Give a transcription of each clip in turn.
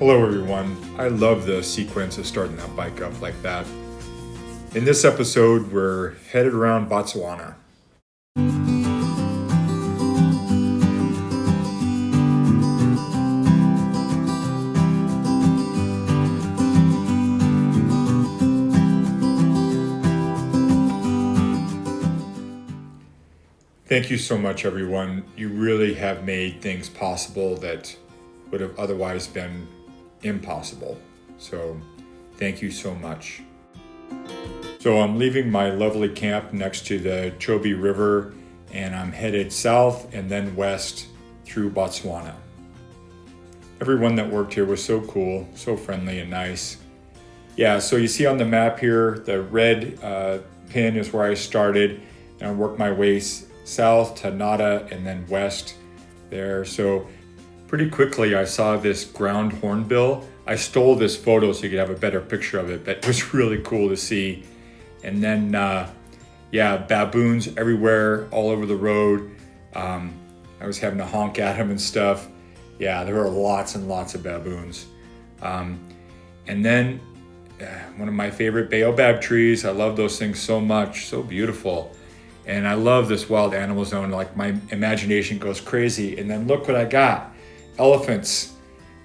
Hello everyone. I love the sequence of starting that bike up like that. In this episode, we're headed around Botswana. Thank you so much, everyone. You really have made things possible that would have otherwise been impossible. So thank you so much. So I'm leaving my lovely camp next to the Chobe River, and I'm headed south and then west through Botswana. Everyone that worked here was so cool, so friendly and nice. Yeah, so you see on the map here, the red pin is where I started, and I worked my way south to Nada and then west there. So pretty quickly I saw this ground hornbill. I stole this photo so you could have a better picture of it, but it was really cool to see. And then baboons everywhere all over the road. I was having to honk at them and stuff. Yeah, there were lots and lots of baboons. And then one of my favorite baobab trees. I love those things so much, so beautiful. And I love this wild animal zone, like my imagination goes crazy. And then look what I got, elephants.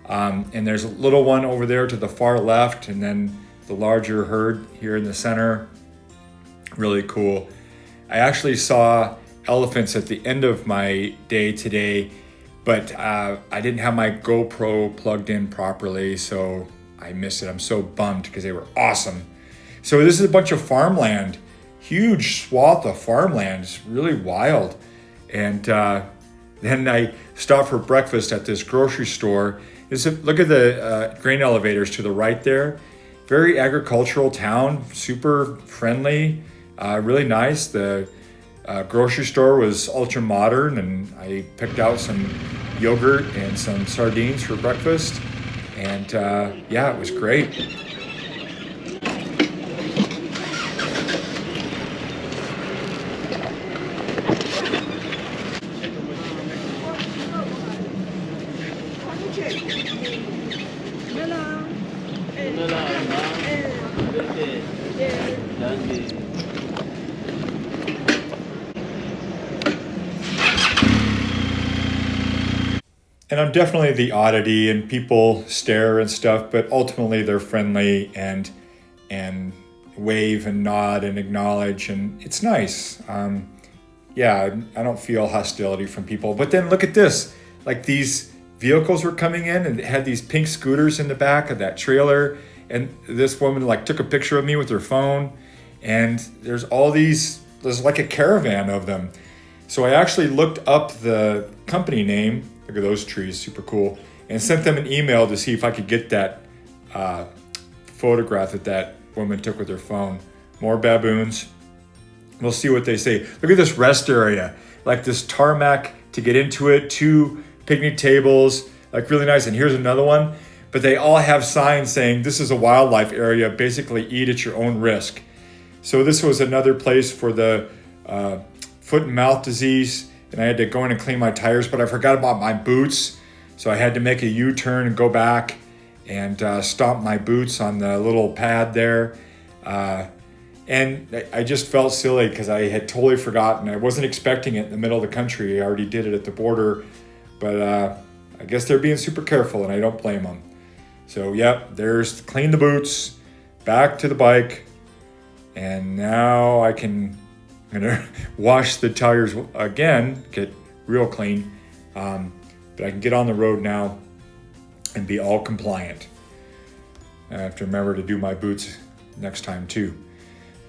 And there's a little one over there to the far left, and then the larger herd here in the center. Really cool. I actually saw elephants at the end of my day today, but I didn't have my GoPro plugged in properly, so I missed it. I'm so bummed because they were awesome. So this is a bunch of farmland. Huge swath of farmland. It's really wild. And then I stopped for breakfast at this grocery store. Look at the grain elevators to the right there. Very agricultural town, super friendly, really nice. The grocery store was ultra modern, and I picked out some yogurt and some sardines for breakfast. And it was great. And I'm definitely the oddity, and people stare and stuff, but ultimately they're friendly and wave and nod and acknowledge, and it's nice. I don't feel hostility from people. But then look at this, like these vehicles were coming in and it had these pink scooters in the back of that trailer, and this woman like took a picture of me with her phone, and there's like a caravan of them. So I actually looked up the company name. Look at those trees, super cool. And sent them an email to see if I could get that photograph that woman took with her phone. More baboons. We'll see what they say. Look at this rest area. Like this tarmac to get into it, 2 picnic tables, like really nice. And here's another one. But they all have signs saying this is a wildlife area, basically eat at your own risk. So this was another place for the foot and mouth disease. And I had to go in and clean my tires, but I forgot about my boots. So I had to make a U-turn and go back and stomp my boots on the little pad there. And I just felt silly because I had totally forgotten. I wasn't expecting it in the middle of the country. I already did it at the border, but I guess they're being super careful, and I don't blame them. So there's clean the boots, back to the bike, and now I'm gonna wash the tires again, get real clean, but I can get on the road now and be all compliant. I have to remember to do my boots next time too.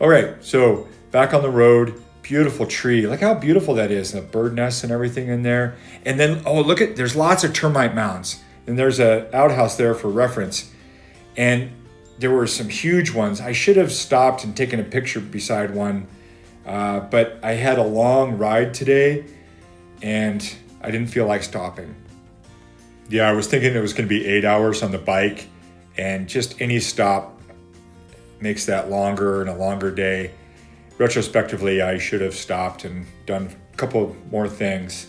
All right, so back on the road, beautiful tree. Look how beautiful that is, the bird nests and everything in there. And then, there's lots of termite mounds, and there's an outhouse there for reference. And there were some huge ones. I should have stopped and taken a picture beside one. But I had a long ride today, and I didn't feel like stopping. I was thinking it was going to be 8 hours on the bike, and just any stop makes that longer and a longer day. Retrospectively, I should have stopped and done a couple more things.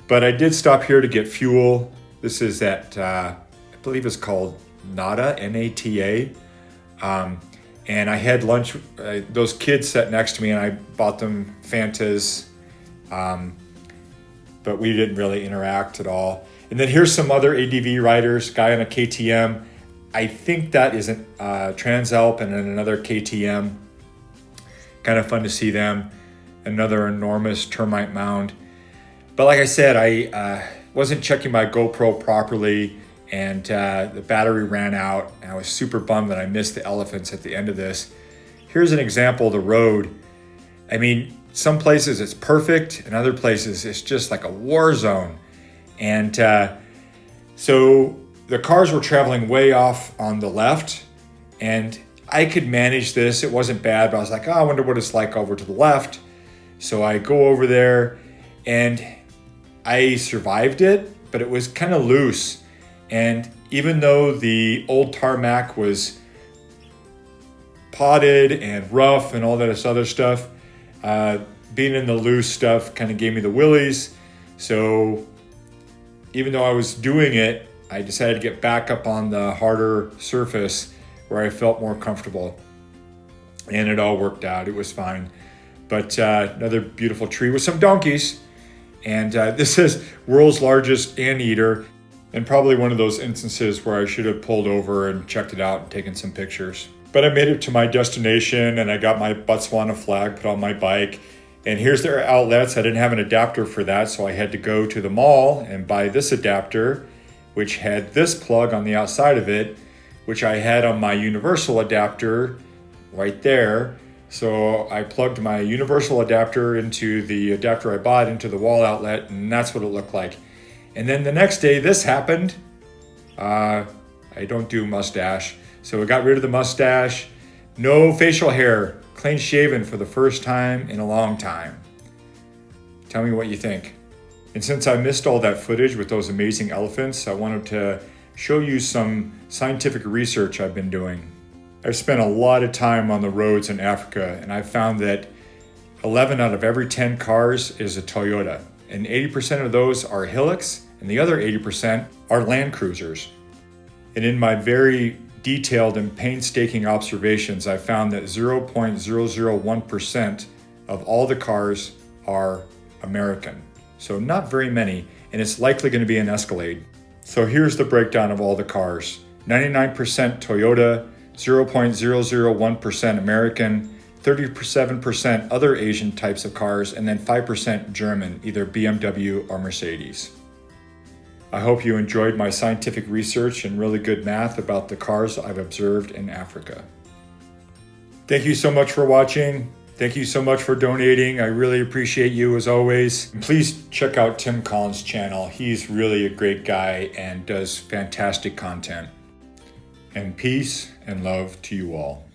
But I did stop here to get fuel. This is at believe it's called Nata, N-A-T-A. And I had lunch, those kids sat next to me and I bought them Fantas, but we didn't really interact at all. And then here's some other ADV riders, guy on a KTM. I think that is a Transalp and then another KTM. Kind of fun to see them. Another enormous termite mound. But like I said, I wasn't checking my GoPro properly and the battery ran out. And I was super bummed that I missed the elephants at the end of this. Here's an example of the road. I mean, some places it's perfect and other places it's just like a war zone. And so the cars were traveling way off on the left and I could manage this. It wasn't bad, but I was like, oh, I wonder what it's like over to the left. So I go over there and I survived it, but it was kind of loose. And even though the old tarmac was potted and rough and all that other stuff, being in the loose stuff kind of gave me the willies. So even though I was doing it, I decided to get back up on the harder surface where I felt more comfortable. And it all worked out. It was fine. But another beautiful tree with some donkeys. And this is world's largest anteater. And probably one of those instances where I should have pulled over and checked it out and taken some pictures. But I made it to my destination and I got my Botswana flag put on my bike. And here's their outlets. I didn't have an adapter for that, so I had to go to the mall and buy this adapter, which had this plug on the outside of it, which I had on my universal adapter right there. So I plugged my universal adapter into the adapter I bought into the wall outlet, and that's what it looked like. And then the next day, this happened. I don't do mustache. So I got rid of the mustache. No facial hair. Clean shaven for the first time in a long time. Tell me what you think. And since I missed all that footage with those amazing elephants, I wanted to show you some scientific research I've been doing. I've spent a lot of time on the roads in Africa, and I've found that 11 out of every 10 cars is a Toyota. And 80% of those are Hilux, and the other 80% are Land Cruisers. And in my very detailed and painstaking observations, I found that 0.001% of all the cars are American. So not very many, and it's likely going to be an Escalade. So here's the breakdown of all the cars. 99% Toyota, 0.001% American, 37% other Asian types of cars, and then 5% German, either BMW or Mercedes. I hope you enjoyed my scientific research and really good math about the cars I've observed in Africa. Thank you so much for watching. Thank you so much for donating. I really appreciate you as always. And please check out Tim Collins' channel. He's really a great guy and does fantastic content. And peace and love to you all.